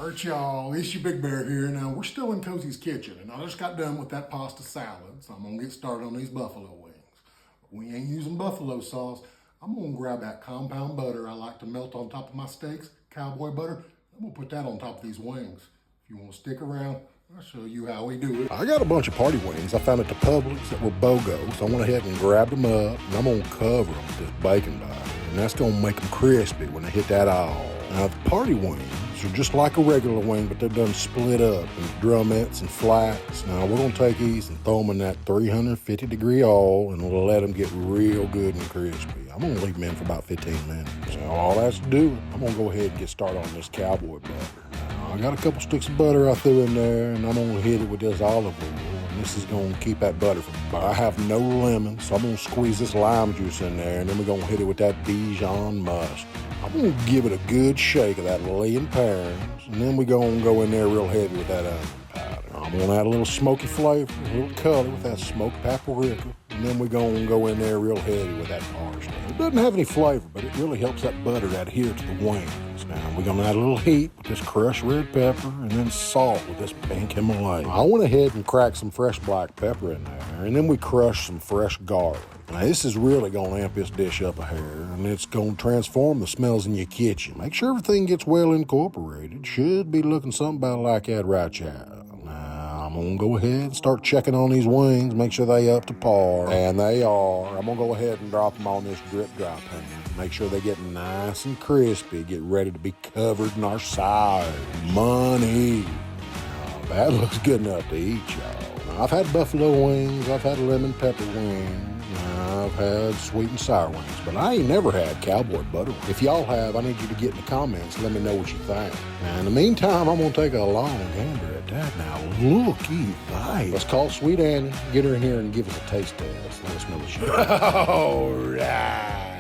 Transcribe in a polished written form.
Alright, y'all, it's your Big Bear here. Now, we're still in Cozy's kitchen, and I just got done with that pasta salad, so I'm gonna get started on these buffalo wings. We ain't using buffalo sauce. I'm gonna grab that compound butter I like to melt on top of my steaks, Cowboy Butter. I'm gonna put that on top of these wings. If you wanna stick around, I'll show you how we do it. I got a bunch of party wings I found at the Publix that were BOGO, so I went ahead and grabbed them up, and I'm gonna cover them with this bacon batter, and that's gonna make them crispy when they hit that aisle. Now, the party wings are just like a regular wing, but they're done split up in drumettes and flats. Now, we're going to take these and throw them in that 350-degree oil, and we'll let them get real good and crispy. I'm going to leave them in for about 15 minutes. Now, all that's to do, I'm going to go ahead and get started on this cowboy butter. Now, I got a couple sticks of butter I threw in there, and I'm going to hit it with this olive oil. And this is going to keep that butter from burning. I have no lemon, so I'm going to squeeze this lime juice in there, and then we're going to hit it with that Dijon mustard. I'm going to give it a good shake of that lay in pans, and then we're going to go in there real heavy with that onion powder. I'm going to add a little smoky flavor, a little color with that smoked paprika, and then we're going to go in there real heavy with that parsley. It doesn't have any flavor, but it really helps that butter adhere to the wings. Now, we're going to add a little heat with this crushed red pepper, and then salt with this pink Himalaya. I went ahead and cracked some fresh black pepper in there, and then we crushed some fresh garlic. Now, this is really going to amp this dish up a hair, and it's going to transform the smells in your kitchen. Make sure everything gets well incorporated. Should be looking something about like that right, child. Now, I'm going to go ahead and start checking on these wings, make sure they up to par. And they are. I'm going to go ahead and drop them on this drip dry pan. Make sure they get nice and crispy. Get ready to be covered in our side. Money. Now, that looks good enough to eat, y'all. Now, I've had buffalo wings. I've had lemon pepper wings. I've had sweet and sour wings, but I ain't never had cowboy butter wings. If y'all have, I need you to get in the comments and let me know what you think. Now, in the meantime, I'm going to take a long gander at that. Now, looky bite. Let's call Sweet Annie, get her in here and give us a taste test. Let us know what she thinks. All right.